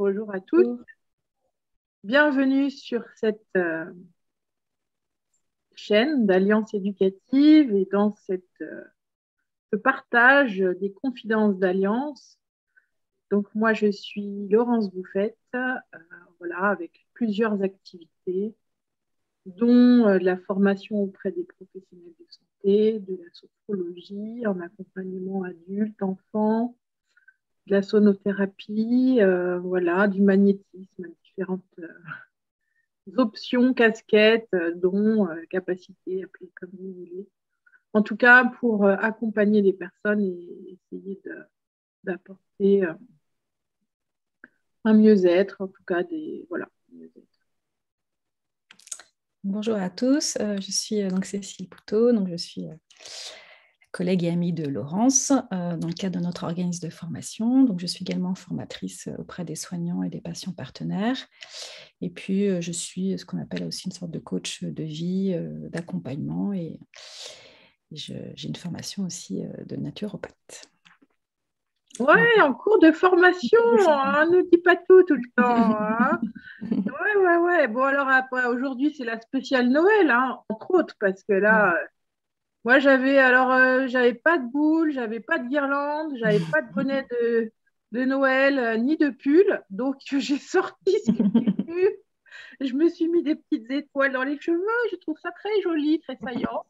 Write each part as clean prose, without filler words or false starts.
bonjour à tous. Bienvenue sur cette chaîne d'Alliance éducative et dans ce partage des confidences d'Alliance. Donc moi, je suis Laurence Bouffette, voilà, avec plusieurs activités, dont la formation auprès des professionnels de santé, de la sophrologie, en accompagnement adulte, enfant, de la sonothérapie, voilà, du magnétisme, différentes options, casquettes, dons, capacités, appelez comme vous voulez. En tout cas, pour accompagner les personnes et essayer d'apporter un mieux-être, en tout cas voilà, mieux-être. Bonjour à tous, je suis donc Cécile Poutot, donc je suis collègue et amie de Laurence dans le cadre de notre organisme de formation. Donc je suis également formatrice auprès des soignants et des patients partenaires. Et puis je suis ce qu'on appelle aussi une sorte de coach de vie, d'accompagnement et j'ai une formation aussi de naturopathe. Ouais, en cours de formation, hein, ne dis pas tout le temps. Hein. Ouais. Bon, alors aujourd'hui, c'est la spéciale Noël, hein, entre autres, parce que là, moi, j'avais pas de boule, j'avais pas de guirlande, j'avais pas de bonnet de Noël, ni de pull. Donc, j'ai sorti ce que j'ai pu. Je me suis mis des petites étoiles dans les cheveux. Je trouve ça très joli, très saillant.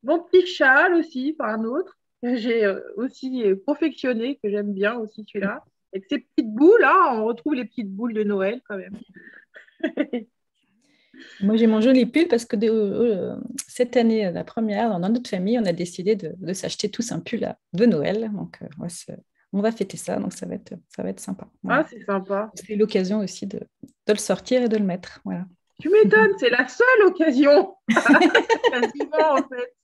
Mon petit châle aussi, par un autre. J'ai aussi confectionné, que j'aime bien aussi celui-là. Avec ces petites boules, là, on retrouve les petites boules de Noël quand même. Moi, j'ai mon joli pull parce que cette année, la première, dans notre famille, on a décidé de s'acheter tous un pull de Noël. Donc, on va fêter ça, donc ça va être sympa. Voilà. Ah, c'est sympa. C'est l'occasion aussi de le sortir et de le mettre. Voilà. Tu m'étonnes, c'est la seule occasion. Quasiment, en fait.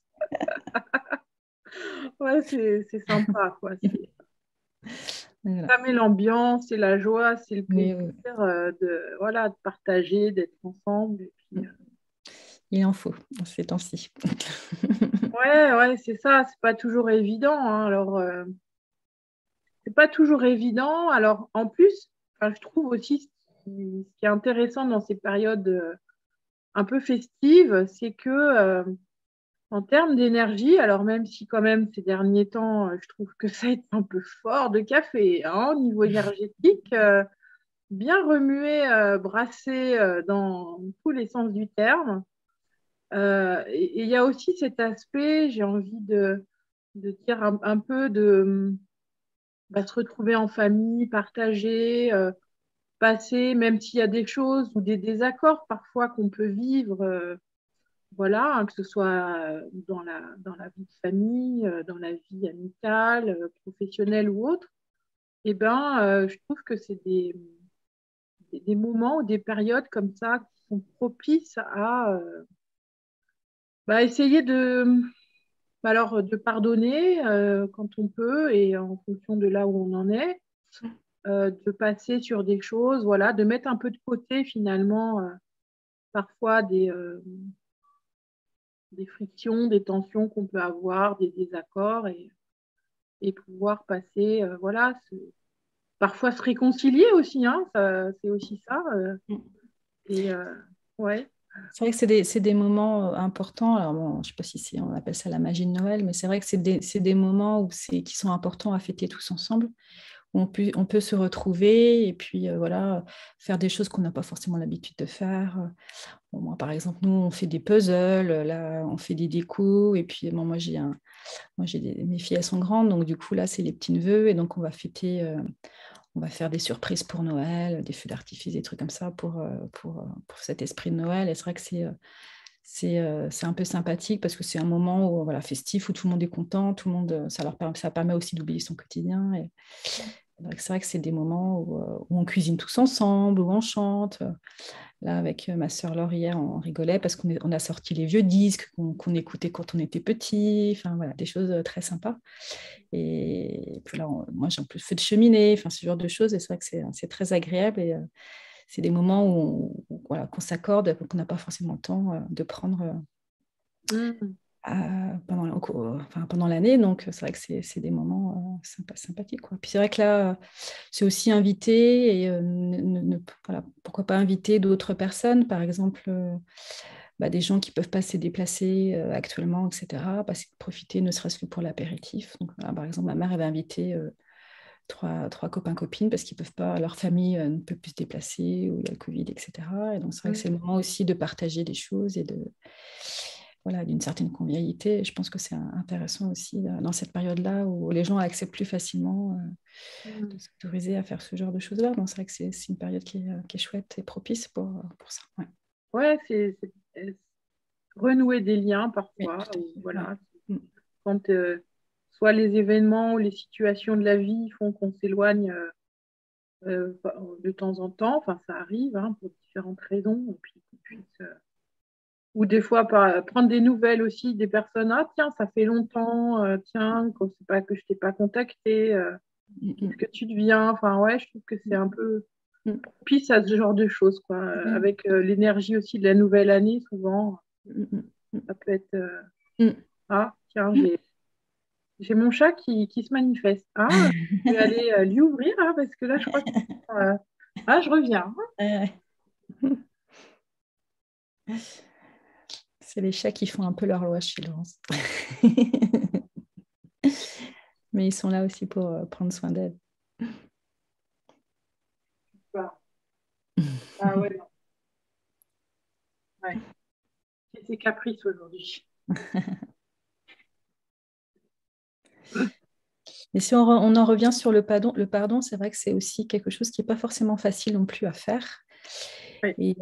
Ouais, c'est sympa, quoi. Voilà. Ça met l'ambiance, c'est la joie, c'est le plaisir de partager, d'être ensemble. Et puis, il en faut en ces temps-ci. Ouais, c'est ça. C'est pas toujours évident. Hein. Alors, c'est pas toujours évident. Alors, en plus, je trouve aussi ce qui est intéressant dans ces périodes un peu festives, c'est que en termes d'énergie, alors même si quand même ces derniers temps, je trouve que ça est un peu fort de café, hein, au niveau énergétique, bien remué, brassé dans tous les sens du terme. Et il y a aussi cet aspect, j'ai envie de dire un peu de se retrouver en famille, partager, passer, même s'il y a des choses ou des désaccords parfois qu'on peut vivre, voilà, hein, que ce soit dans la vie de famille, dans la vie amicale, professionnelle ou autre, eh ben, je trouve que c'est des moments ou des périodes comme ça qui sont propices à essayer de pardonner quand on peut et en fonction de là où on en est, de passer sur des choses, voilà, de mettre un peu de côté finalement parfois des frictions, des tensions qu'on peut avoir, des désaccords et pouvoir passer, voilà, parfois se réconcilier aussi, hein, c'est aussi ça. Et ouais. C'est vrai que c'est des moments importants. Alors bon, je ne sais pas si on appelle ça la magie de Noël, mais c'est vrai que c'est des moments qui sont importants à fêter tous ensemble. Où on peut se retrouver et puis voilà, faire des choses qu'on n'a pas forcément l'habitude de faire. Bon, moi, par exemple, nous, on fait des puzzles, là, on fait des décos. Et puis, bon, mes filles, elles sont grandes, donc du coup, là, c'est les petits neveux. Et donc, on va fêter, on va faire des surprises pour Noël, des feux d'artifice, des trucs comme ça pour cet esprit de Noël. Et c'est vrai que c'est un peu sympathique parce que c'est un moment où, voilà, festif où tout le monde est content, tout le monde, ça permet aussi d'oublier son quotidien. Et c'est vrai que c'est des moments où on cuisine tous ensemble, où on chante. Là, avec ma sœur Laure hier, on rigolait parce qu'on a sorti les vieux disques qu'on écoutait quand on était petit. Enfin, voilà, des choses très sympas. Et puis là, moi, j'ai un peu fait de cheminée, enfin, ce genre de choses. Et c'est vrai que c'est très agréable. Et c'est des moments voilà, qu'on s'accorde, qu'on n'a pas forcément le temps de prendre pendant l'année. Donc, c'est vrai que c'est des moments sympathique, quoi. Puis c'est vrai que là, c'est aussi inviter et voilà, pourquoi pas inviter d'autres personnes, par exemple, des gens qui ne peuvent pas se déplacer actuellement, etc. Profiter ne serait-ce que pour l'apéritif. Donc, voilà, par exemple, ma mère avait invité trois copains, copines, parce qu'ils peuvent pas, leur famille ne peut plus se déplacer, ou il y a le Covid, etc. Et donc, c'est vrai que c'est le moment aussi de partager des choses et voilà, d'une certaine convivialité. Je pense que c'est intéressant aussi dans cette période-là où les gens acceptent plus facilement de s'autoriser à faire ce genre de choses-là. Donc, c'est vrai que c'est une période qui est chouette et propice pour ça. Ouais, Ouais, c'est renouer des liens oui, parfois, tout à ou fait. voilà, Ouais. quand soit les événements ou les situations de la vie font qu'on s'éloigne de temps en temps, enfin ça arrive hein, pour différentes raisons, et puis qu'on puisse, ou des fois prendre des nouvelles aussi des personnes, ah tiens, ça fait longtemps, tiens, qu'on sait pas que je t'ai pas contacté, qu'est-ce que tu deviens, enfin ouais, je trouve que c'est un peu Mm. propice à ce genre de choses, quoi, Mm. avec l'énergie aussi de la nouvelle année, souvent, Mm. ça peut être, Mm. ah tiens, j'ai mon chat qui se manifeste. Ah, je vais aller lui ouvrir hein, parce que là, je crois que ah, je reviens. Ouais. C'est les chats qui font un peu leur loi chez Laurence. Mais ils sont là aussi pour prendre soin d'elle. Voilà. Ah ouais, non. Ouais. C'est ses caprices aujourd'hui. Mais si on en revient sur le pardon, c'est vrai que c'est aussi quelque chose qui n'est pas forcément facile non plus à faire. Oui.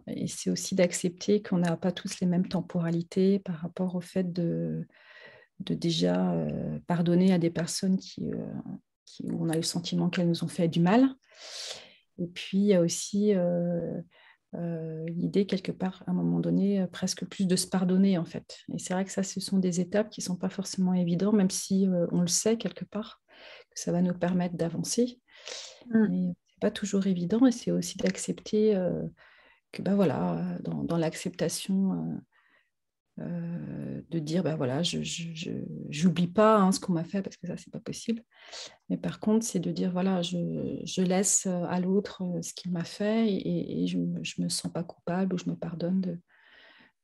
Et c'est aussi d'accepter qu'on n'a pas tous les mêmes temporalités par rapport au fait de déjà pardonner à des personnes où on a eu le sentiment qu'elles nous ont fait du mal. Et puis, il y a aussi l'idée, quelque part, à un moment donné, presque plus de se pardonner, en fait. Et c'est vrai que ça, ce sont des étapes qui ne sont pas forcément évidentes, même si on le sait, quelque part, que ça va nous permettre d'avancer. Mm. Mais ce n'est pas toujours évident, et c'est aussi d'accepter que, voilà, dans l'acceptation... de dire, voilà, je n'oublie pas hein, ce qu'on m'a fait, parce que ça, c'est pas possible. Mais par contre, c'est de dire, voilà, je laisse à l'autre ce qu'il m'a fait et je me sens pas coupable ou je me pardonne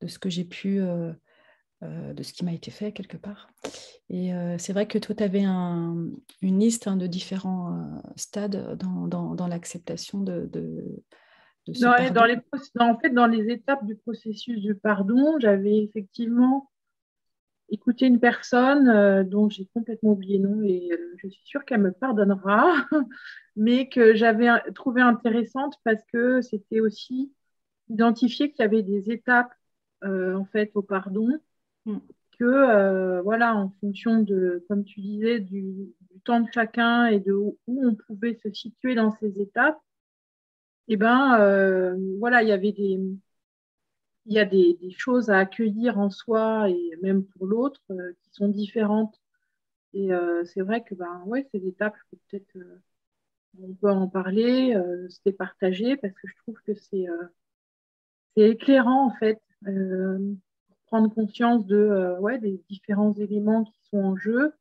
de ce que j'ai pu, de ce qui m'a été fait quelque part. Et c'est vrai que toi, tu avais une liste hein, de différents stades dans l'acceptation de ce pardon. En fait, dans les étapes du processus du pardon, j'avais effectivement écouté une personne dont j'ai complètement oublié le nom et je suis sûre qu'elle me pardonnera, mais que j'avais trouvé intéressante parce que c'était aussi identifier qu'il y avait des étapes en fait au pardon, Mm. que voilà, en fonction de, comme tu disais, du temps de chacun et de où on pouvait se situer dans ces étapes, et ben voilà, il y a des choses à accueillir en soi et même pour l'autre qui sont différentes. Et c'est vrai que ben ouais, ces étapes, peut-être on peut en parler, se les partager parce que je trouve que c'est éclairant en fait, pour prendre conscience de ouais, des différents éléments qui sont en jeu.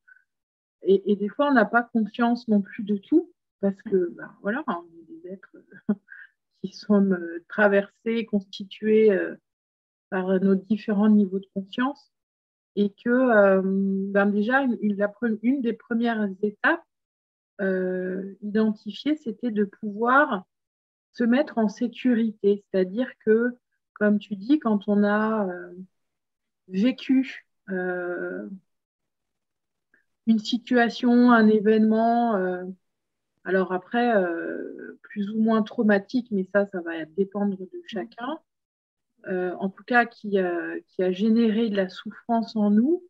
Et des fois, on n'a pas conscience non plus de tout parce que ben, voilà, on est des êtres qui sont traversés, constitués par nos différents niveaux de conscience. Et que ben déjà, une des premières étapes identifiées, c'était de pouvoir se mettre en sécurité. C'est-à-dire que, comme tu dis, quand on a vécu une situation, un événement, alors après, plus ou moins traumatique, mais ça va dépendre de chacun, en tout cas qui a généré de la souffrance en nous,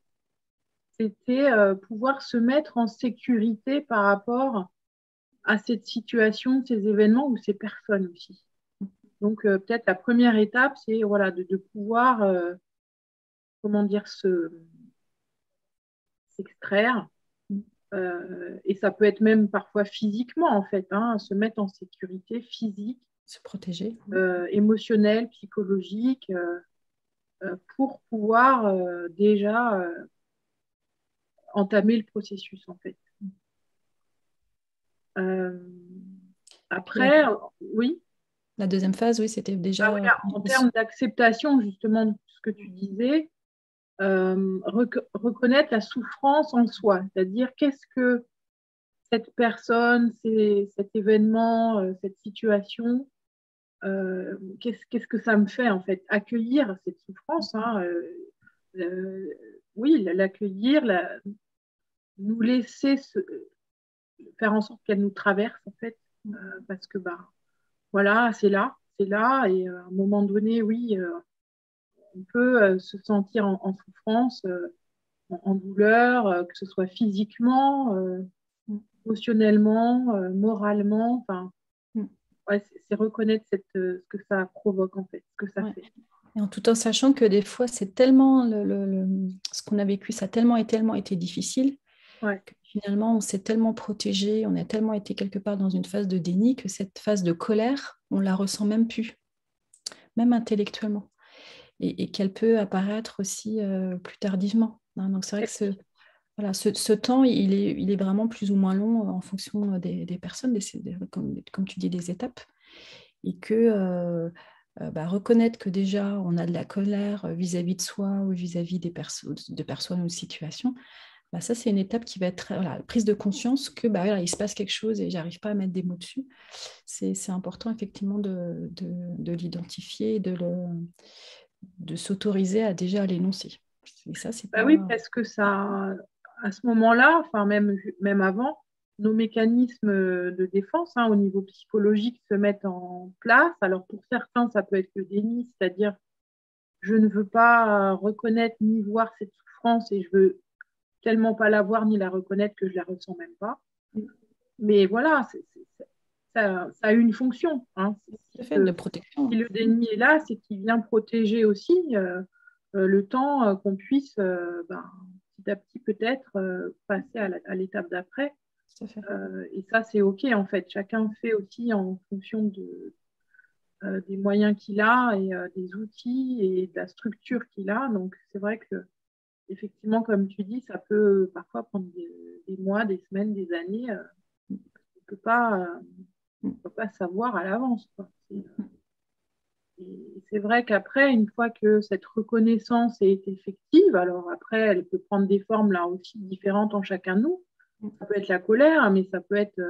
c'était pouvoir se mettre en sécurité par rapport à cette situation, ces événements ou ces personnes aussi. Donc peut-être la première étape, c'est voilà, de pouvoir, comment dire, s'extraire. Et ça peut être même parfois physiquement, en fait, hein, se mettre en sécurité physique, Se protéger. émotionnelle, psychologique, pour pouvoir déjà entamer le processus, en fait. Euh, Puis Après, oui. la deuxième phase, oui, c'était Ah oui, déjà... en termes d'acceptation, justement, de ce que tu disais, reconnaître la souffrance en soi, c'est-à-dire qu'est-ce que cette personne, cet événement, cette situation, qu'est-ce que ça me fait en fait? Accueillir cette souffrance, hein, euh, oui, l'accueillir, nous laisser faire en sorte qu'elle nous traverse en fait, parce que bah voilà, c'est là, et à un moment donné, oui, on peut se sentir en souffrance, en douleur, que ce soit physiquement, émotionnellement, moralement, enfin, ouais, c'est reconnaître ce que ça provoque en fait, ce que ça Ouais. fait. Et en tout en sachant que des fois, c'est tellement ce qu'on a vécu, ça a tellement été difficile Ouais. que finalement, on s'est tellement protégé, on a tellement été quelque part dans une phase de déni que cette phase de colère, on la ressent même plus, même intellectuellement, et qu'elle peut apparaître aussi plus tardivement. Hein. Donc c'est vrai que voilà, ce temps, il est vraiment plus ou moins long en fonction des personnes, comme tu dis, des étapes, et que reconnaître que déjà on a de la colère vis-à-vis de soi ou vis-à-vis de personnes ou de situations, ça c'est une étape qui va être voilà, prise de conscience que voilà, il se passe quelque chose et j'arrive pas à mettre des mots dessus. C'est important effectivement de l'identifier et de s'autoriser à déjà l'énoncer. Et ça, c'est Bah pas... oui, parce que ça, à ce moment-là, enfin même avant, nos mécanismes de défense, hein, au niveau psychologique se mettent en place. Alors pour certains, ça peut être le déni, c'est-à-dire je ne veux pas reconnaître ni voir cette souffrance et je veux tellement pas la voir ni la reconnaître que je la ressens même pas. Mais voilà, ça a une fonction. Hein. Tout à fait, de protection. Si le déni est là, c'est qu'il vient protéger aussi le temps qu'on puisse petit à petit peut-être passer à l'étape d'après. Tout à fait. Et ça, c'est OK en fait. Chacun fait aussi en fonction des moyens qu'il a et des outils et de la structure qu'il a. Donc, c'est vrai que effectivement, comme tu dis, ça peut parfois prendre des mois, des semaines, des années. On ne peut pas savoir à l'avance, quoi. Et c'est vrai qu'après, une fois que cette reconnaissance est effective, alors après, elle peut prendre des formes là aussi différentes en chacun de nous. Ça peut être la colère, mais ça peut être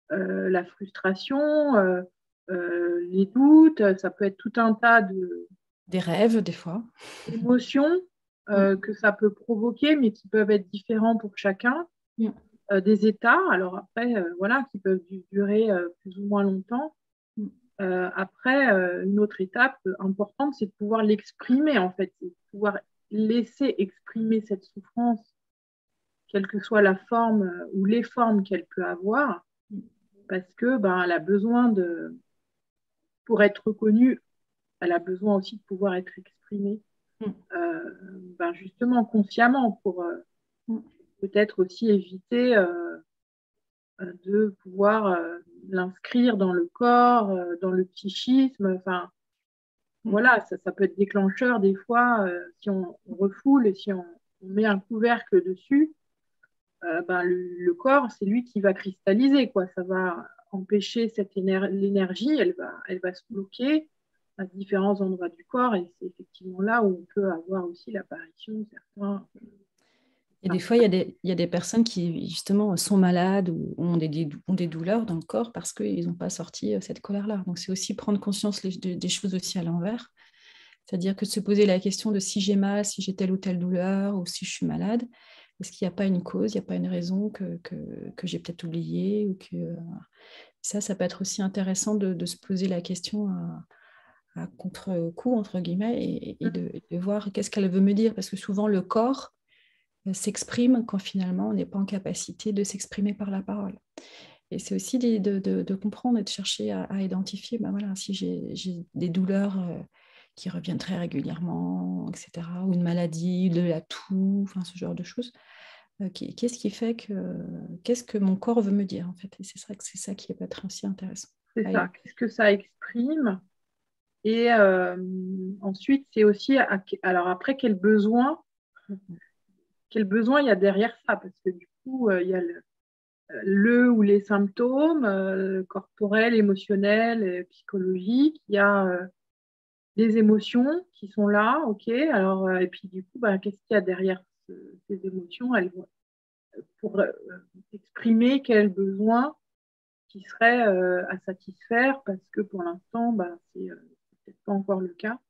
la frustration, les doutes, ça peut être tout un tas Des rêves, des fois. d'émotions que ça peut provoquer, mais qui peuvent être différents pour chacun. Des états, alors après, voilà, qui peuvent durer plus ou moins longtemps. Après, une autre étape importante, c'est de pouvoir l'exprimer, en fait, c'est de pouvoir laisser exprimer cette souffrance, quelle que soit la forme ou les formes qu'elle peut avoir, parce que elle a besoin pour être reconnue, elle a besoin aussi de pouvoir être exprimée, justement consciemment, pour peut-être aussi éviter de pouvoir l'inscrire dans le corps, dans le psychisme, enfin. Voilà, ça peut être déclencheur des fois si on refoule et si on met un couvercle dessus, le corps, c'est lui qui va cristalliser, quoi. Ça va empêcher l'énergie, elle va se bloquer à différents endroits du corps et c'est effectivement là où on peut avoir aussi l'apparition de certains. Et des fois, il y a des personnes qui, justement, sont malades ou ont des douleurs dans le corps parce qu'ils n'ont pas sorti cette colère-là. Donc, c'est aussi prendre conscience des choses aussi à l'envers. C'est-à-dire que de se poser la question de si j'ai mal, si j'ai telle ou telle douleur ou si je suis malade, est-ce qu'il n'y a pas une cause, il n'y a pas une raison que j'ai peut-être oubliée ou que... Ça peut être aussi intéressant de se poser la question à contre-coup, entre guillemets, et de voir qu'est-ce qu'elle veut me dire. Parce que souvent, le corps s'exprime quand finalement on n'est pas en capacité de s'exprimer par la parole. Et c'est aussi de comprendre et de chercher à identifier, voilà, si j'ai des douleurs qui reviennent très régulièrement, etc., ou une maladie, de la toux, enfin, ce genre de choses, qu'est-ce qui fait qu'est-ce que mon corps veut me dire, en fait. Et c'est vrai que c'est ça qui peut être aussi intéressant. C'est ça, qu'est-ce que ça exprime? Et ensuite, c'est aussi, alors après, quel besoin quel besoin il y a derrière ça, parce que du coup, il y a le ou les symptômes corporels, émotionnels, psychologiques, il y a des émotions qui sont là, ok, alors, et puis du coup, qu'est-ce qu'il y a derrière ces émotions, elles vont pour exprimer quel besoin qui serait à satisfaire, parce que pour l'instant, c'est peut-être pas encore le cas,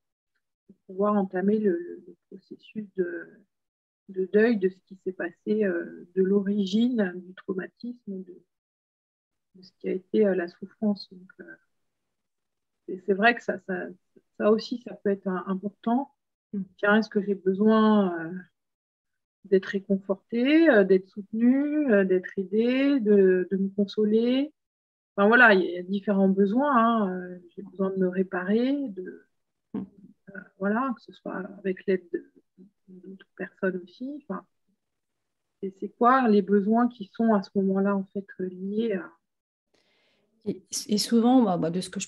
pour pouvoir entamer le processus de deuil de ce qui s'est passé, de l'origine du traumatisme, de ce qui a été la souffrance. Donc, c'est vrai que ça aussi, ça peut être important. Tiens, est-ce que j'ai besoin d'être réconfortée, d'être soutenue, d'être aidée, de me consoler? Enfin, voilà, il y a différents besoins, hein. J'ai besoin de me réparer, voilà, que ce soit avec l'aide d'autres personnes aussi. Enfin, c'est quoi les besoins qui sont à ce moment-là en fait liés à... Et souvent, de ce que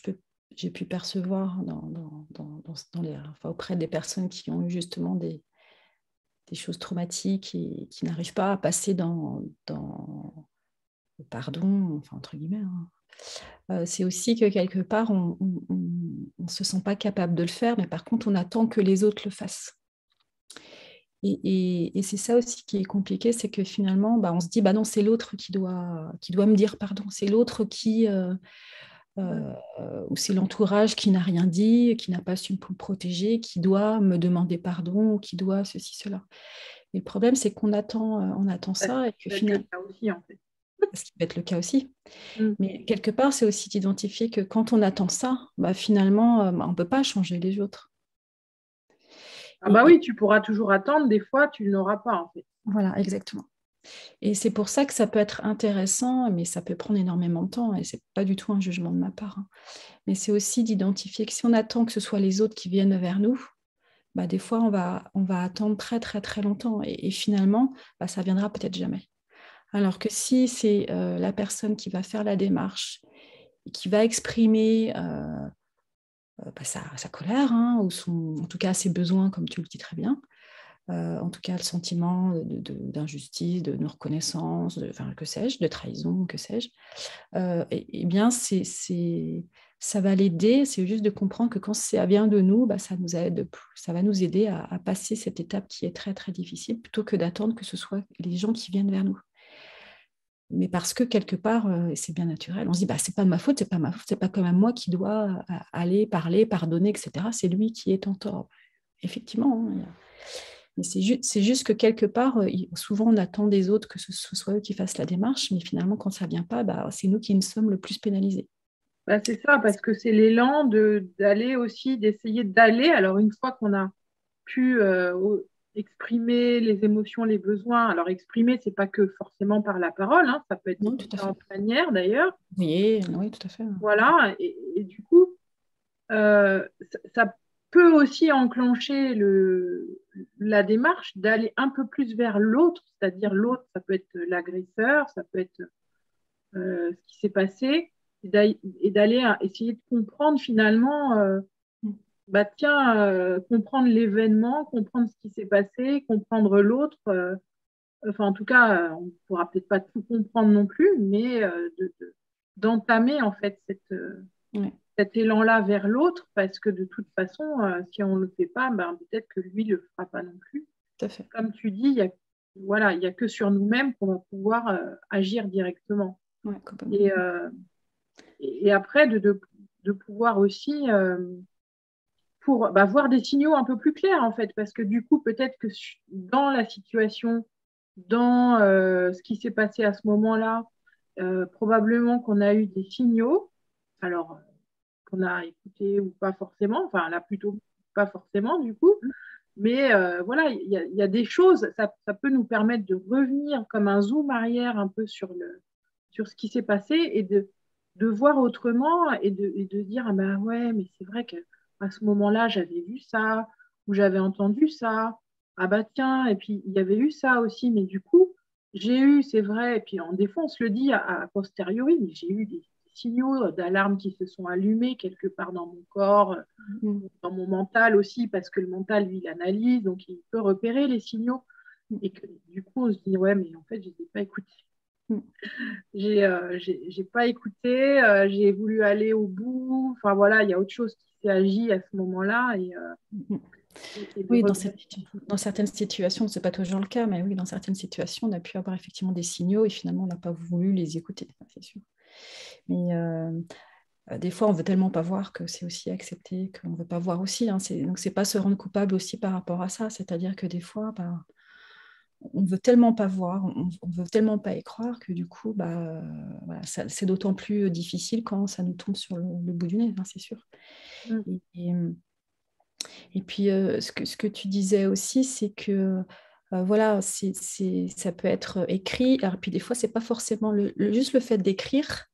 j'ai pu percevoir auprès des personnes qui ont eu justement des choses traumatiques et qui n'arrivent pas à passer dans le pardon, enfin entre guillemets, c'est aussi que quelque part, on ne se sent pas capable de le faire, mais par contre, on attend que les autres le fassent. Et c'est ça aussi qui est compliqué, c'est que finalement, on se dit, non, c'est l'autre qui doit me dire pardon, c'est l'autre ou c'est l'entourage qui n'a rien dit, qui n'a pas su me protéger, qui doit me demander pardon, qui doit ceci, cela. Et le problème, c'est qu'on attend ça et que finalement... C'est le cas aussi, en fait. Ce qui peut être le cas aussi. Mais quelque part, c'est aussi d'identifier que quand on attend ça, finalement, on ne peut pas changer les autres. Oui, tu pourras toujours attendre, des fois, tu ne l'auras pas, en fait. Voilà, exactement. Et c'est pour ça que ça peut être intéressant, mais ça peut prendre énormément de temps, et ce n'est pas du tout un jugement de ma part. Mais c'est aussi d'identifier que si on attend que ce soit les autres qui viennent vers nous, des fois, on va attendre très, très, très longtemps. Et finalement, ça ne viendra peut-être jamais. Alors que si c'est la personne qui va faire la démarche, et qui va exprimer sa colère, ou en tout cas ses besoins, comme tu le dis très bien, en tout cas le sentiment d'injustice, de non-reconnaissance, que sais-je, de trahison, que sais-je, et bien ça va l'aider, c'est juste de comprendre que quand ça vient de nous, ça va nous aider à passer cette étape qui est très très difficile, plutôt que d'attendre que ce soit les gens qui viennent vers nous. Mais parce que quelque part, c'est bien naturel, on se dit, c'est pas de ma faute, c'est pas quand même moi qui dois aller parler, pardonner, etc. C'est lui qui est en tort. Effectivement, mais c'est juste que quelque part, souvent on attend des autres que ce soit eux qui fassent la démarche, mais finalement, quand ça vient pas, c'est nous qui ne sommes le plus pénalisés. C'est ça, parce que c'est l'élan d'aller aussi, d'essayer d'aller. Alors, une fois qu'on a pu exprimer les émotions, les besoins, alors exprimer, c'est pas que forcément par la parole, hein, ça peut être de différentes manières d'ailleurs. Oui, tout à fait. Voilà, et du coup, ça peut aussi enclencher la démarche d'aller un peu plus vers l'autre, c'est-à-dire l'autre, ça peut être l'agresseur, ça peut être ce qui s'est passé, et d'aller essayer de comprendre finalement, comprendre l'événement, comprendre ce qui s'est passé, comprendre l'autre. Enfin, en tout cas, on ne pourra peut-être pas tout comprendre non plus, mais d'entamer en fait cet élan-là vers l'autre, parce que de toute façon, si on ne le fait pas, peut-être que lui ne le fera pas non plus. Tout à fait. Comme tu dis, il y a que sur nous-mêmes qu'on va pouvoir agir directement. Ouais, et après, de pouvoir aussi voir des signaux un peu plus clairs, en fait, parce que du coup, peut-être que dans la situation, dans ce qui s'est passé à ce moment-là, probablement qu'on a eu des signaux, alors qu'on a écouté ou pas forcément, enfin là plutôt pas forcément du coup, mais voilà, il y a des choses, ça peut nous permettre de revenir comme un zoom arrière un peu sur ce qui s'est passé et de voir autrement et de dire, ouais, mais c'est vrai qu'à ce moment-là, j'avais vu ça ou j'avais entendu ça. Ah tiens, et puis il y avait eu ça aussi, mais du coup, j'ai eu, c'est vrai, et puis des fois on se le dit à posteriori, mais j'ai eu des signaux d'alarme qui se sont allumés quelque part dans mon corps, dans mon mental aussi, parce que le mental, lui, il analyse, donc il peut repérer les signaux. Et que du coup, on se dit, ouais, mais en fait, je ne les ai pas écoutés. Mm. J'ai pas écouté, j'ai voulu aller au bout. Enfin voilà, il y a autre chose qui s'est agi à ce moment-là. Mm. Et de Oui, regretter. dans certaines situations, ce n'est pas toujours le cas, mais oui, dans certaines situations, on a pu avoir effectivement des signaux et finalement, on n'a pas voulu les écouter, c'est sûr. Mais des fois, on veut tellement pas voir que c'est aussi accepté, qu'on ne veut pas voir aussi. Hein. Donc, c'est pas se rendre coupable aussi par rapport à ça. C'est-à-dire que des fois, bah, on veut tellement pas voir, on veut tellement pas y croire que du coup, bah, voilà, c'est d'autant plus difficile quand ça nous tombe sur le bout du nez, hein, c'est sûr. Mm. Et, et, et puis, ce que tu disais aussi, c'est que voilà, ça peut être écrit. Alors, puis des fois, c'est pas forcément juste le fait d'écrire.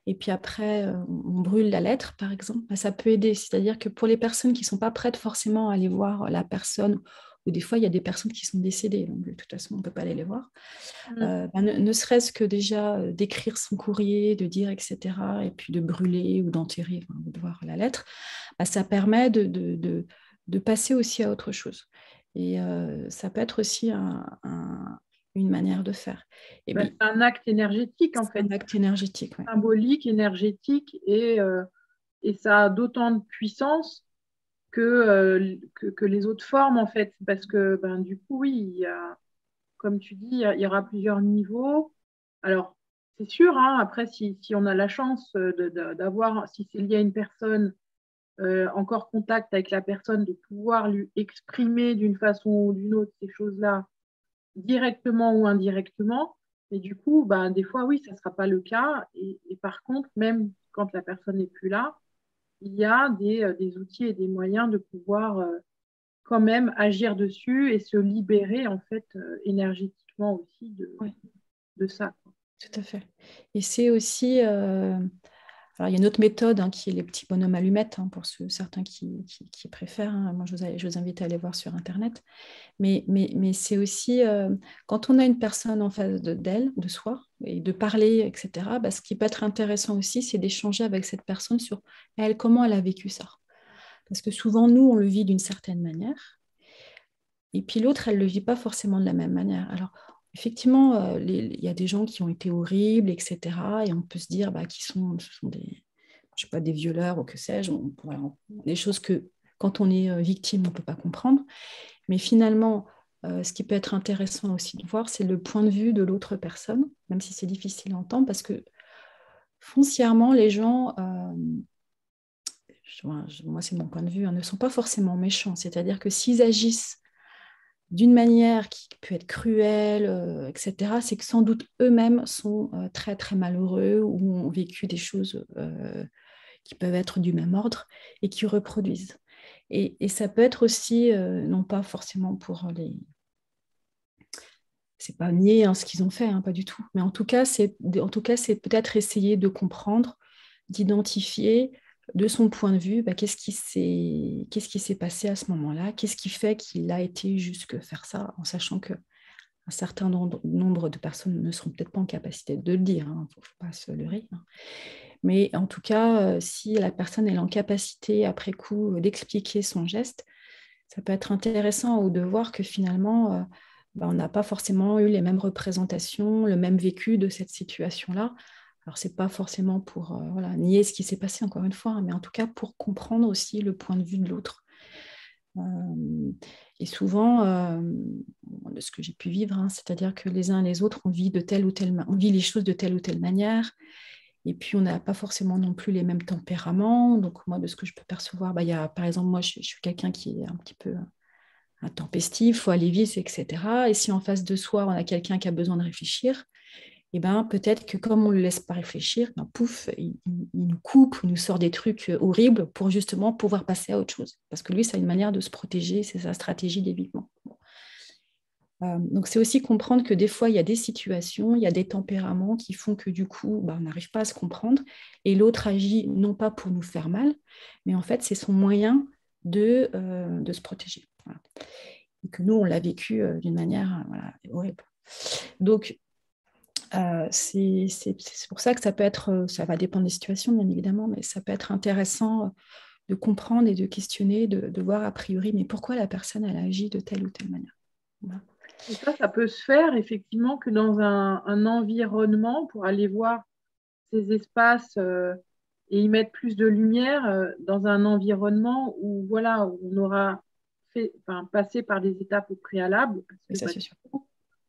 Et puis après, on brûle la lettre, par exemple, bah, ça peut aider. C'est-à-dire que pour les personnes qui ne sont pas prêtes forcément à aller voir la personne, ou des fois, il y a des personnes qui sont décédées, donc de toute façon, on ne peut pas aller les voir, Mm. bah, ne serait-ce que déjà d'écrire son courrier, de dire, etc., et puis de brûler ou d'enterrer, enfin, de voir la lettre, bah, ça permet de passer aussi à autre chose. Et ça peut être aussi une manière de faire. Et Bah, bien, c'est un acte énergétique, en c'est fait, un acte énergétique, ouais. symbolique, énergétique, et ça a d'autant de puissance que les autres formes, en fait. Parce que ben, du coup, oui, comme tu dis, il y aura plusieurs niveaux. Alors, c'est sûr, hein, après, si on a la chance d'avoir, si c'est lié à une personne, encore contact avec la personne, de pouvoir lui exprimer d'une façon ou d'une autre ces choses-là, directement ou indirectement. Mais du coup, ben, des fois, oui, ça ne sera pas le cas. Et par contre, même quand la personne n'est plus là, il y a des outils et des moyens de pouvoir quand même agir dessus et se libérer en fait énergétiquement aussi Ouais. de ça. Quoi. Tout à fait. Et c'est aussi, alors il y a une autre méthode hein, qui est les petits bonhommes allumettes, hein, pour certains qui préfèrent. Hein. Moi, je vous invite à aller voir sur Internet. Mais c'est aussi, quand on a une personne en face d'elle, de soi, et de parler, etc., bah, ce qui peut être intéressant aussi, c'est d'échanger avec cette personne sur elle, comment elle a vécu ça. Parce que souvent, nous, on le vit d'une certaine manière. Et puis l'autre, elle ne le vit pas forcément de la même manière. Alors, effectivement, il y a des gens qui ont été horribles, etc. Et on peut se dire bah, ce sont des, je sais pas, des violeurs ou que sais-je. Voilà, des choses que, quand on est victime, on ne peut pas comprendre. Mais finalement, ce qui peut être intéressant aussi de voir, c'est le point de vue de l'autre personne, même si c'est difficile à entendre, parce que foncièrement, les gens, moi c'est mon point de vue, hein, ne sont pas forcément méchants. C'est-à-dire que s'ils agissent d'une manière qui peut être cruelle, etc., c'est que sans doute eux-mêmes sont très, très malheureux ou ont vécu des choses qui peuvent être du même ordre et qui reproduisent. Et ça peut être aussi, non pas forcément pour les... C'est pas nier hein, ce qu'ils ont fait, hein, pas du tout. Mais en tout cas, c'est peut-être essayer de comprendre, d'identifier de son point de vue, bah, qu'est-ce qui s'est passé à ce moment-là, qu'est-ce qui fait qu'il a été jusque faire ça, en sachant que un certain nombre de personnes ne seront peut-être pas en capacité de le dire, il ne faut pas se leurrer. Hein. Mais en tout cas, si la personne est en capacité, après coup, d'expliquer son geste, ça peut être intéressant ou de voir que finalement, bah, on n'a pas forcément eu les mêmes représentations, le même vécu de cette situation-là. Alors, ce n'est pas forcément pour voilà, nier ce qui s'est passé, encore une fois, hein, mais en tout cas pour comprendre aussi le point de vue de l'autre. Et souvent, de ce que j'ai pu vivre, hein, c'est-à-dire que les uns et les autres, on vit on vit les choses de telle ou telle manière, et puis on n'a pas forcément non plus les mêmes tempéraments. Donc moi, de ce que je peux percevoir, bah, y a, par exemple, moi, je suis quelqu'un qui est un petit peu intempestif, il faut aller vite, etc. Et si en face de soi, on a quelqu'un qui a besoin de réfléchir, et ben, peut-être que comme on ne le laisse pas réfléchir, ben, pouf, il nous coupe, il nous sort des trucs horribles pour justement pouvoir passer à autre chose. Parce que lui, ça a une manière de se protéger, c'est sa stratégie d'évitement. Donc, c'est aussi comprendre que des fois, il y a des situations, il y a des tempéraments qui font que du coup, ben, on n'arrive pas à se comprendre et l'autre agit non pas pour nous faire mal, mais en fait, c'est son moyen de se protéger. Voilà. Et que nous, on l'a vécu d'une manière voilà, horrible. Donc, c'est pour ça que ça peut être, ça va dépendre des situations bien évidemment, mais ça peut être intéressant de comprendre et de questionner, de voir a priori, mais pourquoi la personne elle a agi de telle ou telle manière. Voilà. Et ça peut se faire effectivement que dans un environnement pour aller voir ces espaces et y mettre plus de lumière dans un environnement où, voilà, où on aura passé par des étapes au préalable. Parce Et que ça, c'est sûr.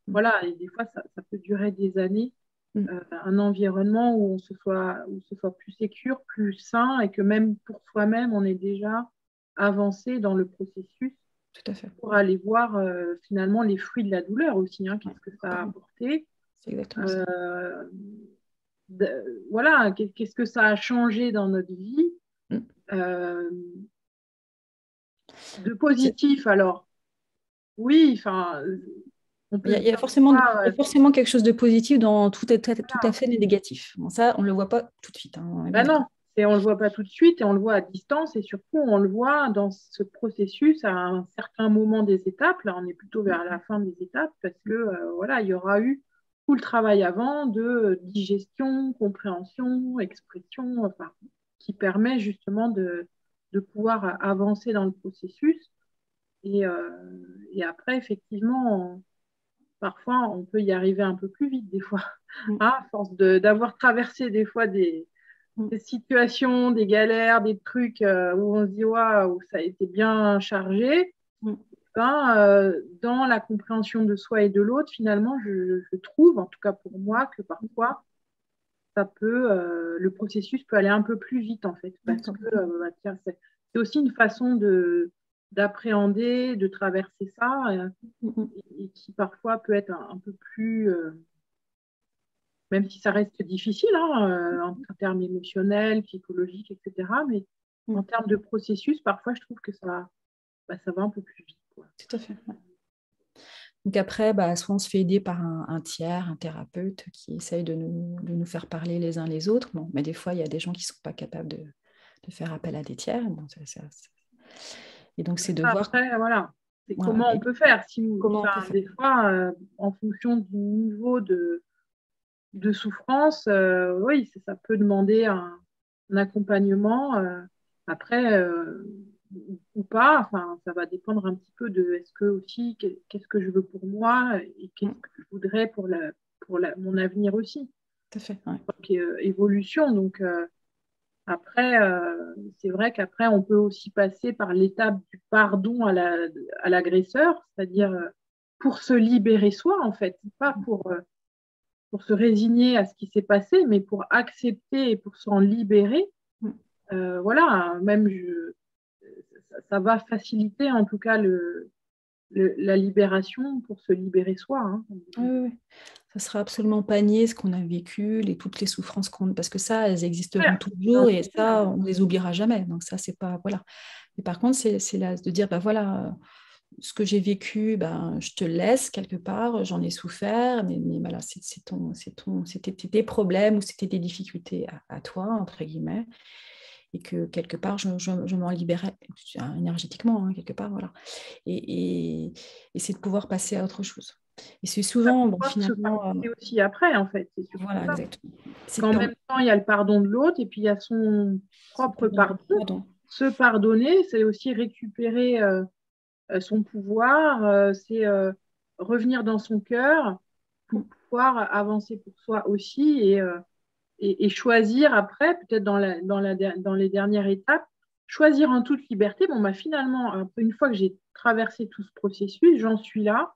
voilà, et des fois, ça peut durer des années. Mm. Un environnement où ce soit plus sécure, plus sain et que même pour soi-même, on est déjà avancé dans le processus Tout à fait. pour aller voir finalement les fruits de la douleur aussi, hein, qu'est-ce que ça a apporté. C'est exactement ça. Voilà, qu'est-ce que ça a changé dans notre vie Mm. de positif alors. Oui, enfin, on Il y peut a, se il y a dire forcément, il y a forcément quelque chose de positif dans tout à voilà. fait négatif. Bon, ça, on ne le voit pas tout de suite, hein, on est bien Ben non, d'accord. et on ne le voit pas tout de suite et on le voit à distance et surtout on le voit dans ce processus à un certain moment des étapes. Là, on est plutôt vers la fin des étapes parce que voilà, il y aura eu tout le travail avant de digestion, compréhension, expression, enfin, qui permet justement de pouvoir avancer dans le processus. Et, et après, effectivement, parfois, on peut y arriver un peu plus vite des fois, Mm. hein, à force d'avoir traversé des fois Mm. des situations, des galères, des trucs où on se dit waouh, ça a été bien chargé. Mm. Ben, dans la compréhension de soi et de l'autre, finalement, je trouve, en tout cas pour moi, que parfois, le processus peut aller un peu plus vite en fait, parce que bah, tiens, c'est aussi une façon d'appréhender, de traverser ça, Mm. et qui parfois peut être un peu plus même si ça reste difficile hein, en termes émotionnels, psychologiques, etc. Mais Mm. en termes de processus, parfois, je trouve que ça va un peu plus vite, quoi. Tout à fait. Ouais. Donc après, bah, soit on se fait aider par un tiers, un thérapeute qui essaye de nous faire parler les uns les autres. Bon, mais des fois, il y a des gens qui ne sont pas capables de faire appel à des tiers. Bon, et donc, c'est de voir Après, voilà, c'est voilà, comment on peut faire. comment on peut Enfin, faire. des fois, en fonction du niveau de souffrance, oui, ça peut demander un accompagnement. Après, ou pas, enfin, ça va dépendre un petit peu de est-ce que aussi, qu'est-ce que je veux pour moi et qu'est-ce Mm. que je voudrais pour mon avenir aussi. Tout à fait. Ouais. Donc, évolution. Donc, après, c'est vrai qu'après, on peut aussi passer par l'étape du pardon à l'agresseur, c'est-à-dire pour se libérer soi, en fait, pas pour se résigner à ce qui s'est passé, mais pour accepter et pour s'en libérer. Mm. Voilà, même ça va faciliter en tout cas la libération pour se libérer soi. Hein. Oui, oui, oui. Ça sera absolument pas nier ce qu'on a vécu, toutes les souffrances qu'on... Parce que ça, elles existeront Ouais, toujours et ça, on les oubliera jamais. Donc ça, c'est pas... Voilà. Mais par contre, c'est là de dire, bah voilà, ce que j'ai vécu, ben, je te laisse quelque part, j'en ai souffert, mais voilà, c'était tes problèmes ou c'était des difficultés à toi, entre guillemets, et que quelque part, je m'en libérais énergétiquement, hein, quelque part, voilà. Et c'est de pouvoir passer à autre chose. Et c'est souvent, bon, pouvoir se finalement, pardonner aussi après, en fait, c'est surtout voilà, ça. exactement. C'est de Qu'en même temps, il y a le pardon de l'autre et puis il y a son propre pardon. pardon. Se pardonner, c'est aussi récupérer son pouvoir, c'est revenir dans son cœur pour pouvoir avancer pour soi aussi et choisir après, peut-être dans les dernières étapes, choisir en toute liberté. Bon, bah, finalement, une fois que j'ai traversé tout ce processus, j'en suis là.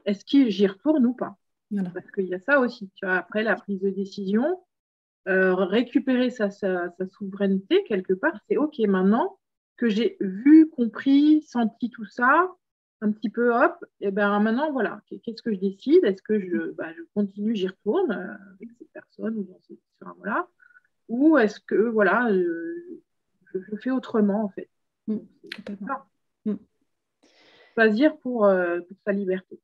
Est-ce que j'y retourne ou pas? Voilà. Parce qu'il y a ça aussi. Tu vois, après la prise de décision, récupérer sa souveraineté quelque part, c'est OK maintenant que j'ai vu, compris, senti tout ça, un petit peu hop, et ben maintenant voilà, qu'est-ce que je décide? Est-ce que je continue, j'y retourne avec cette personne ou dans voilà, ou est-ce que voilà, je fais autrement en fait. C'est Complètement. ça. Choisir pour sa liberté.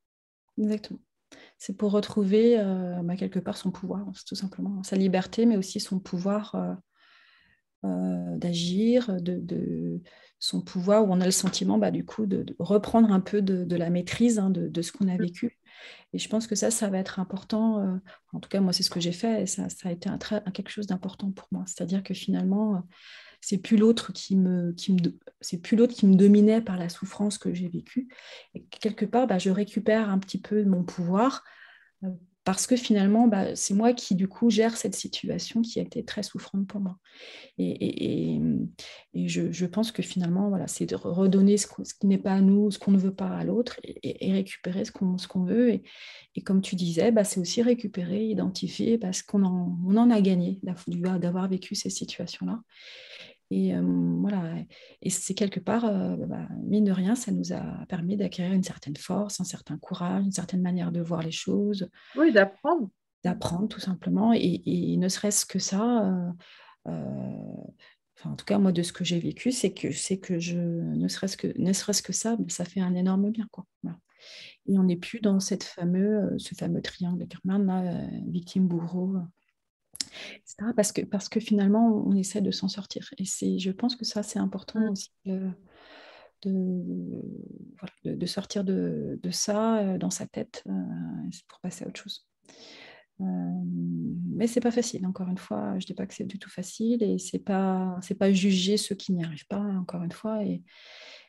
Exactement. C'est pour retrouver quelque part son pouvoir, tout simplement. Sa liberté, mais aussi son pouvoir d'agir, son pouvoir où on a le sentiment du coup de reprendre un peu de la maîtrise hein, de ce qu'on a vécu. Et je pense que ça va être important. En tout cas, moi, c'est ce que j'ai fait et ça a été quelque chose d'important pour moi. C'est-à-dire que finalement, c'est plus l'autre c'est plus l'autre qui me dominait par la souffrance que j'ai vécue. Et quelque part, je récupère un petit peu mon pouvoir euh, parce que finalement, c'est moi qui, du coup, gère cette situation qui a été très souffrante pour moi. Et je pense que finalement, voilà, c'est de redonner ce qui n'est pas à nous, ce qu'on ne veut pas à l'autre, et récupérer ce qu'on veut. Et comme tu disais, c'est aussi récupérer, identifier, parce on en a gagné d'avoir vécu ces situations-là. Et voilà, et c'est quelque part, mine de rien, ça nous a permis d'acquérir une certaine force, un certain courage, une certaine manière de voir les choses, Oui, d'apprendre. d'apprendre tout simplement. Et ne serait-ce que ça, enfin, en tout cas, moi, de ce que j'ai vécu, c'est que ne serait-ce que ça, ça fait un énorme bien, quoi. Voilà. Et on n'est plus dans ce fameux triangle de Karman, là, victime, bourreau, etc. Parce que finalement, on essaie de s'en sortir. Et je pense que ça, c'est important aussi de, voilà, de sortir de ça dans sa tête pour passer à autre chose. Mais c'est pas facile, encore une fois. Je dis pas que c'est du tout facile et c'est pas juger ceux qui n'y arrivent pas, encore une fois.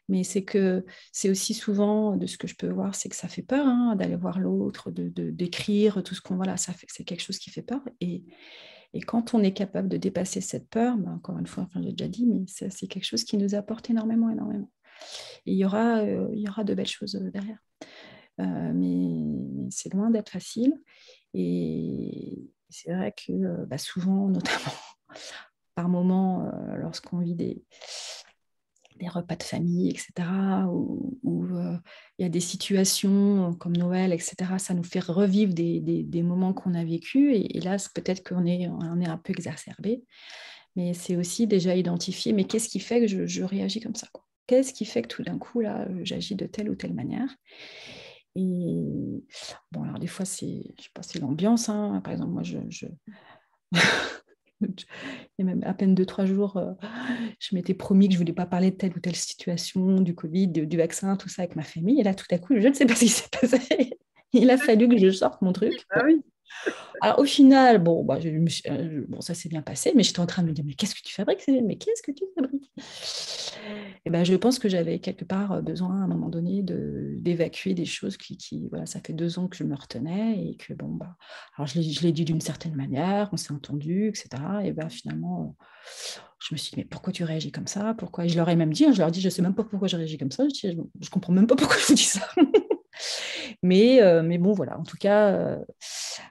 Mais c'est aussi souvent, de ce que je peux voir, c'est que ça fait peur d'aller voir l'autre, d'écrire tout ce qu'on... Voilà, c'est quelque chose qui fait peur. Et quand on est capable de dépasser cette peur, encore une fois, enfin, j'ai déjà dit, mais c'est quelque chose qui nous apporte énormément, énormément. Et il y aura de belles choses derrière. Mais c'est loin d'être facile. Et c'est vrai que souvent, notamment par moments, lorsqu'on vit des repas de famille, etc., où il y a des situations comme Noël, etc., ça nous fait revivre des moments qu'on a vécus. Et là, c'est peut-être on est un peu exacerbé. Mais c'est aussi déjà identifier, mais qu'est-ce qui fait que je réagis comme ça, quoi. Qu'est-ce qui fait que tout d'un coup, là, j'agis de telle ou telle manière? Et bon, alors des fois, je sais pas, c'est l'ambiance. Par exemple, moi, il y a même à peine 2-3 jours, je m'étais promis que je ne voulais pas parler de telle ou telle situation, du Covid, du vaccin, tout ça avec ma famille. Et là, tout à coup, je ne sais pas ce qui s'est passé. Il a fallu que je sorte mon truc. Ah oui. Alors, au final, bon, ça s'est bien passé, mais j'étais en train de me dire, mais qu'est-ce que tu fabriques, Céline? Mais qu'est-ce que tu fabriques? Et je pense que j'avais quelque part besoin, à un moment donné, d'évacuer des choses voilà, ça fait 2 ans que je me retenais et que, alors je l'ai dit d'une certaine manière, on s'est entendu, etc. Et finalement, je me suis dit, mais pourquoi tu réagis comme ça? Pourquoi? Et je leur ai même dit, je leur ai dit, je ne sais même pas pourquoi je réagis comme ça, je ne comprends même pas pourquoi je vous dis ça. Mais bon, voilà, en tout cas,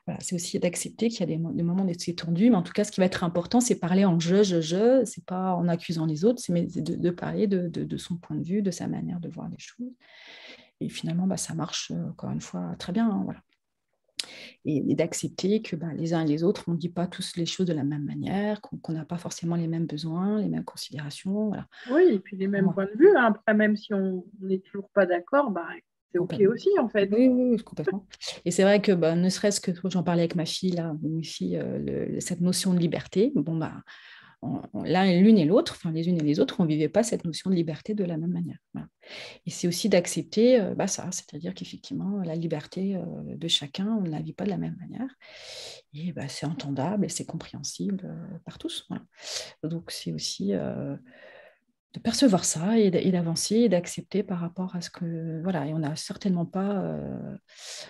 voilà, c'est aussi d'accepter qu'il y a des moments où c'est tendu, mais en tout cas, ce qui va être important, c'est parler en c'est pas en accusant les autres, c'est de parler de son point de vue, de sa manière de voir les choses. Et finalement, ça marche, encore une fois, très bien, voilà. Et d'accepter que les uns et les autres, on ne dit pas tous les choses de la même manière, qu'on n'a pas forcément les mêmes besoins, les mêmes considérations, voilà. Oui, et puis les mêmes points de vue. Après, même si on n'est toujours pas d'accord, c'est OK aussi, en fait. Oui, complètement. Et c'est vrai que ne serait-ce que, j'en parlais avec ma fille, là, cette notion de liberté, l'une et l'autre, enfin les unes et les autres, on ne vivait pas cette notion de liberté de la même manière. Voilà. Et c'est aussi d'accepter ça, c'est-à-dire qu'effectivement, la liberté de chacun, on ne la vit pas de la même manière. Et c'est entendable et c'est compréhensible par tous. Voilà. Donc c'est aussi de percevoir ça et d'avancer et d'accepter par rapport à ce que... Voilà, et on n'a certainement pas...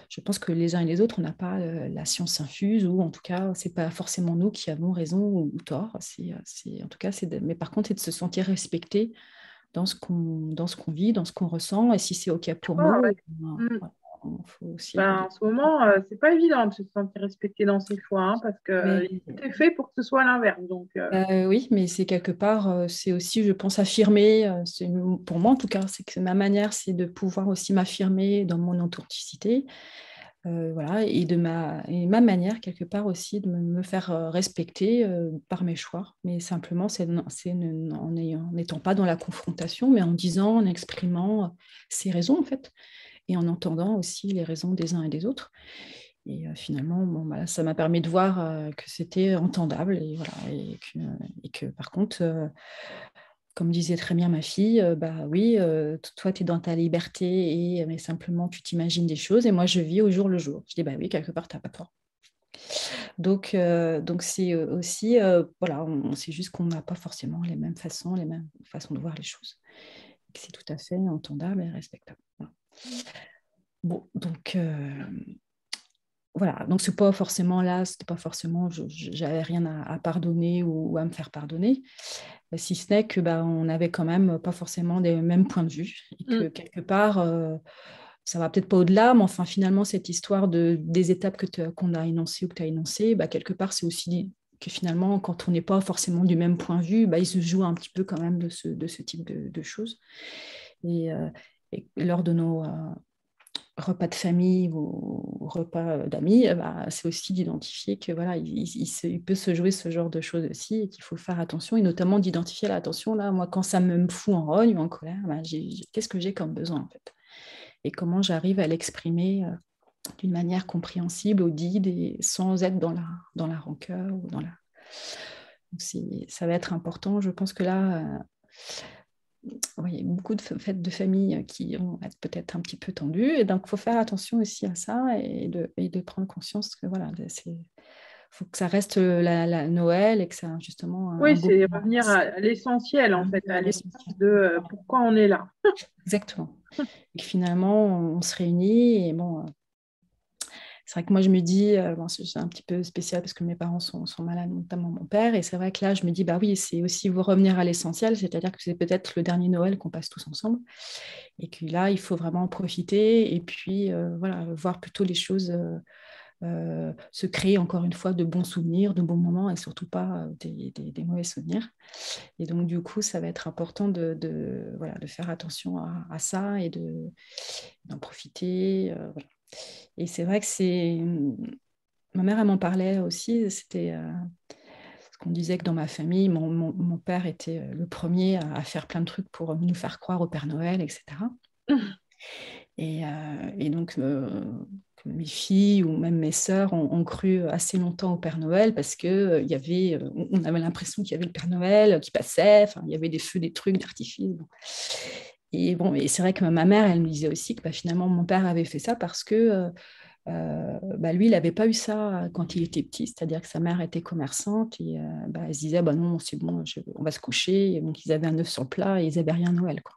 je pense que les uns et les autres, on n'a pas la science infuse, ou en tout cas, c'est pas forcément nous qui avons raison ou tort. En tout cas, mais par contre, c'est de se sentir respecté dans ce qu'on vit, dans ce qu'on ressent, et si c'est OK pour nous, faut aussi... En ce moment, c'est pas évident de se sentir respecté dans ses choix, parce que tout est fait pour que ce soit l'inverse. Donc, oui, mais c'est quelque part, c'est aussi, je pense, affirmer. Pour moi, en tout cas, c'est que ma manière, c'est de pouvoir aussi m'affirmer dans mon authenticité. Voilà, et ma manière, quelque part aussi, de me faire respecter par mes choix. Mais simplement, c'est en n'étant pas dans la confrontation, mais en disant, en exprimant ses raisons, en fait, et en entendant aussi les raisons des uns et des autres. Et finalement, ça m'a permis de voir que c'était entendable, et, voilà, et que par contre, comme disait très bien ma fille, oui, toi, tu es dans ta liberté, mais simplement, tu t'imagines des choses, et moi, je vis au jour le jour. Je dis, oui, quelque part, tu n'as pas tort. Donc c'est aussi, voilà, c'est juste qu'on n'a pas forcément les mêmes façons de voir les choses. C'est tout à fait entendable et respectable. Voilà. Bon, donc voilà, donc c'est pas forcément là, c'était pas forcément, j'avais rien à pardonner ou à me faire pardonner, si ce n'est que on n'avait quand même pas forcément des mêmes points de vue et que quelque part, ça va peut-être pas au-delà, mais enfin finalement cette histoire des étapes qu'on a énoncées ou que tu as énoncées, quelque part c'est aussi que finalement quand on n'est pas forcément du même point de vue, il se joue un petit peu quand même de ce type de choses. Et lors de nos repas de famille ou repas d'amis, c'est aussi d'identifier que voilà, il peut se jouer ce genre de choses aussi et qu'il faut faire attention, et notamment d'identifier l'attention. Là, moi, quand ça me fout en rogne ou en colère, qu'est-ce que j'ai comme besoin en fait, et comment j'arrive à l'exprimer d'une manière compréhensible, audible et sans être dans la rancœur ou dans la... Donc, ça va être important. Je pense que là, il y a beaucoup de fêtes de famille qui vont être peut-être un petit peu tendues. Et donc, il faut faire attention aussi à ça et de prendre conscience que voilà, faut que ça reste la Noël et que ça justement Oui, un beau c'est moment. revenir à l'essentiel, en fait, à l'essence de pourquoi on est là. Exactement. Et que finalement, on se réunit et bon... C'est vrai que moi, je me dis, c'est un petit peu spécial parce que mes parents sont malades, notamment mon père. Et c'est vrai que là, je me dis, oui, c'est aussi vous revenir à l'essentiel, c'est-à-dire que c'est peut-être le dernier Noël qu'on passe tous ensemble. Et que là, il faut vraiment en profiter et puis voilà, voir plutôt les choses se créer encore une fois de bons souvenirs, de bons moments et surtout pas des mauvais souvenirs. Et donc, du coup, ça va être important voilà, de faire attention à ça et d'en profiter. Voilà. Et c'est vrai que ma mère, elle m'en parlait aussi. C'était ce qu'on disait que dans ma famille, mon père était le premier à faire plein de trucs pour nous faire croire au Père Noël, etc. Et donc, mes filles ou même mes sœurs ont cru assez longtemps au Père Noël parce que on avait l'impression qu'il y avait le Père Noël qui passait. Enfin, il y avait des feux, des trucs, d'artifice. Bon. Et bon, et c'est vrai que ma mère, elle me disait aussi que finalement, mon père avait fait ça parce que lui, il n'avait pas eu ça quand il était petit, c'est-à-dire que sa mère était commerçante et elle se disait non, c'est bon, on va se coucher. Et donc, ils avaient un œuf sur le plat et ils n'avaient rien à Noël, quoi.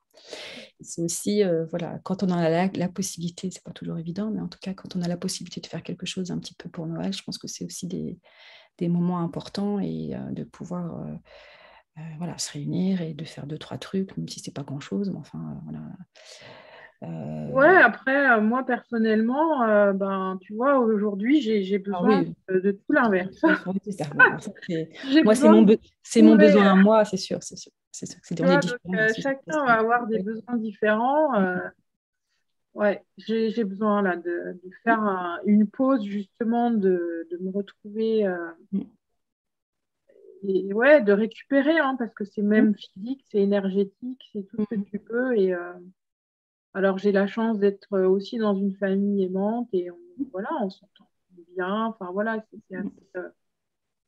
C'est aussi, voilà, quand on a la possibilité, c'est pas toujours évident, mais en tout cas, quand on a la possibilité de faire quelque chose un petit peu pour Noël, je pense que c'est aussi des moments importants et de pouvoir voilà, se réunir et de faire 2-3 trucs, même si c'est pas grand-chose, mais enfin, voilà. Ouais, après, moi, personnellement, tu vois, aujourd'hui, j'ai besoin Oui, de tout l'inverse. J'ai moi, besoin de c'est mon trouver, besoin à moi, c'est sûr, c'est sûr. tu On est vois, donc différents aussi. chacun va avoir des besoins différents. Ouais, j'ai besoin là de faire une pause justement, de me retrouver et ouais, de récupérer, hein, parce que c'est même physique, c'est énergétique, c'est tout ce que tu peux. Et alors j'ai la chance d'être aussi dans une famille aimante et voilà, on s'entend bien. Enfin voilà,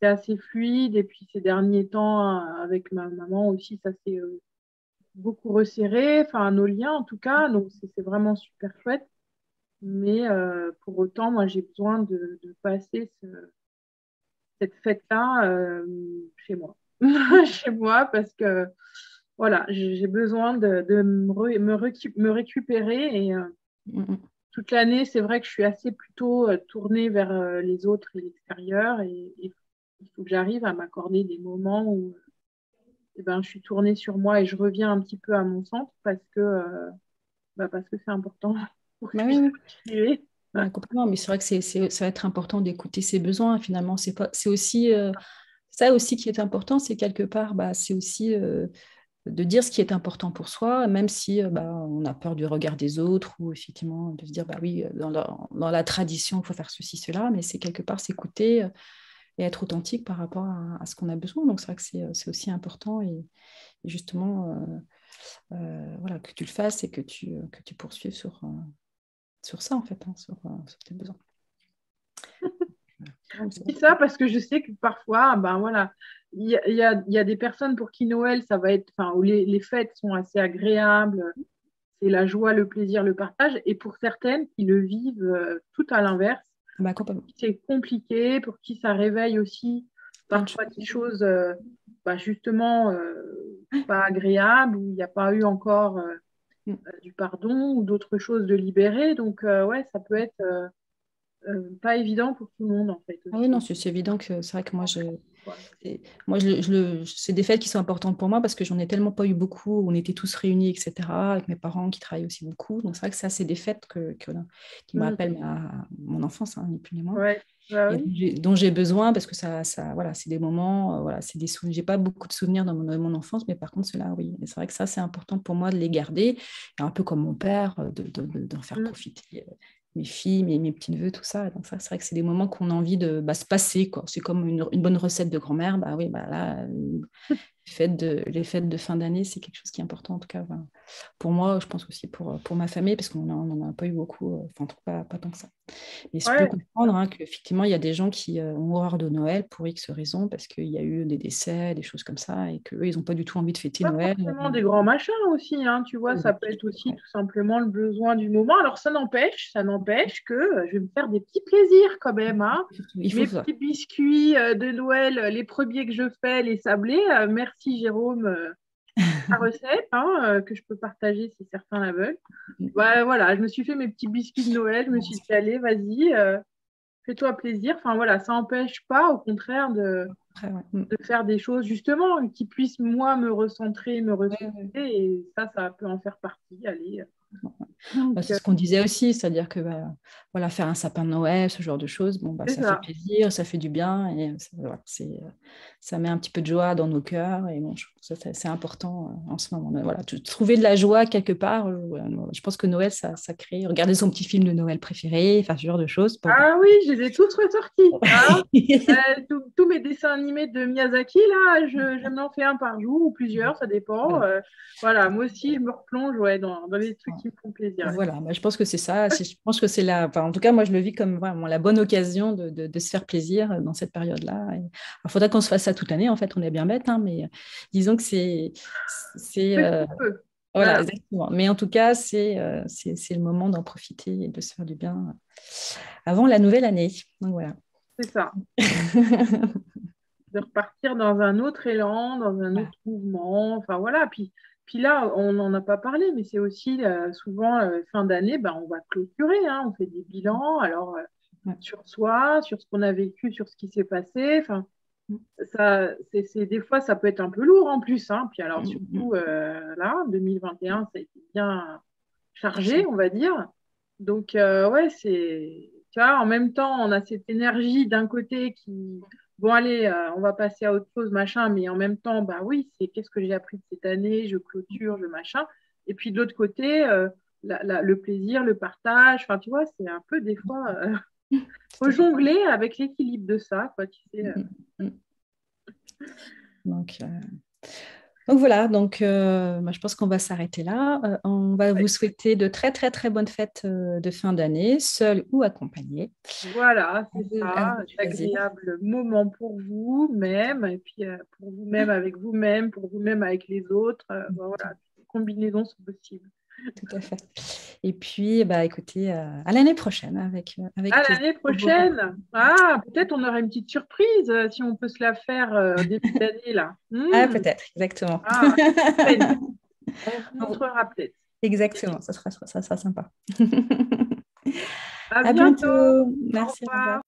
c'est assez fluide. Et puis ces derniers temps, avec ma maman aussi, ça s'est beaucoup resserré, enfin nos liens en tout cas, donc c'est vraiment super chouette. Mais pour autant, moi, j'ai besoin de passer cette fête-là chez moi. Chez moi, parce que voilà, j'ai besoin de me récupérer. Et toute l'année, c'est vrai que je suis assez plutôt tournée vers les autres et l'extérieur. Et il faut que j'arrive à m'accorder des moments où je suis tournée sur moi et je reviens un petit peu à mon centre parce que c'est important pour que je puisse Oui. continuer. Ouais, complètement, mais c'est vrai que ça va être important d'écouter ses besoins. Finalement, c'est aussi ça aussi qui est important, c'est quelque part, c'est aussi de dire ce qui est important pour soi, même si on a peur du regard des autres ou effectivement de se dire oui, dans la tradition, il faut faire ceci, cela, mais c'est quelque part s'écouter et être authentique par rapport à ce qu'on a besoin. Donc c'est vrai que c'est aussi important et justement voilà, que tu le fasses et que tu poursuives sur ça, en fait, hein, sur tes besoins. Je dis ça parce que je sais que parfois, voilà, il y a des personnes pour qui Noël, ça va être, enfin, où les fêtes sont assez agréables, c'est la joie, le plaisir, le partage, et pour certaines qui le vivent tout à l'inverse, Bah, complètement. C'est compliqué, pour qui ça réveille aussi parfois des choses justement pas agréables, où il n'y a pas eu encore du pardon ou d'autres choses de libérer. Donc, ouais, ça peut être pas évident pour tout le monde, en fait, Ah oui, non, aussi. c'est évident que c'est vrai que moi, Voilà. c'est des fêtes qui sont importantes pour moi parce que j'en ai tellement pas eu beaucoup. On était tous réunis, etc., avec mes parents qui travaillent aussi beaucoup. Donc, c'est vrai que ça, c'est des fêtes qui me Mm. rappellent mon enfance, hein, ni plus ni moins. Ouais, bah Et oui. dont j'ai besoin parce que voilà, c'est des moments, voilà, c'est des souvenirs. J'ai pas beaucoup de souvenirs dans mon enfance, mais par contre, ceux-là, oui. Et c'est vrai que ça, c'est important pour moi de les garder. Et un peu comme mon père, d'en faire Mm. profiter mes filles, mes petits-neveux, tout ça. Donc ça, c'est vrai que c'est des moments qu'on a envie de se passer, quoi. C'est comme une bonne recette de grand-mère. Bah oui, bah là, les fêtes de fin d'année, c'est quelque chose qui est important, en tout cas, voilà. Pour moi, je pense aussi pour ma famille, parce qu'on n'en a pas eu beaucoup, enfin, en tout cas, pas tant que ça. Mais je peux Ouais, comprendre hein, qu'effectivement, il y a des gens qui ont horreur de Noël pour X raisons, parce qu'il y a eu des décès, des choses comme ça, et qu'eux, ils n'ont pas du tout envie de fêter pas Noël. forcément des grands machins aussi, hein, tu vois, ça peut être aussi Ouais. tout simplement le besoin du moment. Alors ça n'empêche que je vais me faire des petits plaisirs quand même, hein. Il faut Mes ça. petits biscuits de Noël, les premiers que je fais, les sablés. Merci Jérôme, la recette, hein, que je peux partager si certains la veulent. Ouais, voilà, je me suis fait mes petits biscuits de Noël, je me suis dit, allez, vas-y, fais-toi plaisir. Enfin voilà, ça n'empêche pas, au contraire, Après, ouais. de faire des choses justement qui puissent, moi, me recentrer, me Ouais, ressourcer. ouais. Et ça peut en faire partie. Allez. Bah, Donc, c'est ce qu'on disait aussi, c'est-à-dire que voilà, faire un sapin de Noël, ce genre de choses, bon, bah, c'est ça fait ça. plaisir, ça fait du bien, et voilà, ça met un petit peu de joie dans nos cœurs, et bon, je trouve que ça, c'est important en ce moment. Mais voilà, trouver de la joie quelque part, voilà, je pense que Noël, ça crée, regarder son petit film de Noël préféré, enfin, ce genre de choses. Bon, bah. Ah oui, je les ai tous ressortis, hein. Tous mes dessins animés de Miyazaki, là, je m'en fais un par jour ou plusieurs, ça dépend. Voilà. Voilà, moi aussi, je me replonge ouais, dans les trucs qui me font plaisir. Voilà, bah, je pense que c'est ça. Je pense que c'est enfin, en tout cas, moi, je le vis comme vraiment la bonne occasion de se faire plaisir dans cette période-là. Il faudra qu'on se fasse ça toute l'année, en fait, on est bien bête, hein, mais disons que c'est C'est ce qu'on peut. voilà, Voilà, exactement. Mais en tout cas, c'est le moment d'en profiter et de se faire du bien avant la nouvelle année. Donc voilà. c'est ça. De repartir dans un autre élan, dans un Voilà. autre mouvement. Enfin voilà. Puis là, on n'en a pas parlé, mais c'est aussi souvent fin d'année, ben, on va clôturer, hein, on fait des bilans. Alors Ouais. sur soi, sur ce qu'on a vécu, sur ce qui s'est passé. Enfin, ça, des fois, ça peut être un peu lourd en plus, hein. Puis alors surtout là, 2021, ça a été bien chargé, on va dire. Donc ouais, tu vois, en même temps, on a cette énergie d'un côté qui bon, allez, on va passer à autre chose, machin, mais en même temps, bah oui, c'est qu'est-ce que j'ai appris de cette année, je clôture, je machin. Et puis de l'autre côté, le plaisir, le partage, enfin, tu vois, c'est un peu des fois, Tout faut à fait. jongler avec l'équilibre de ça, quoi, tu sais. Donc, donc voilà, moi, je pense qu'on va s'arrêter là. On va vous Ouais. souhaiter de très très très bonnes fêtes de fin d'année, seul ou accompagné. Voilà, À c'est vous, à ça, vous de choisir. d'agréables moments pour vous-même, et puis pour vous-même avec vous-même, pour vous-même avec les autres. Bon, voilà, toutes les combinaisons sont possibles. Tout à fait. Et puis, bah, écoutez, à l'année prochaine avec À plaisir. l'année prochaine. Ah, peut-être on aura une petite surprise si on peut se la faire au début d'année là. Ah, peut-être, exactement. Ah, suspense. On vous montrera peut-être. Exactement, ça sera sympa. À À bientôt. bientôt. Au Merci, au revoir. revoir.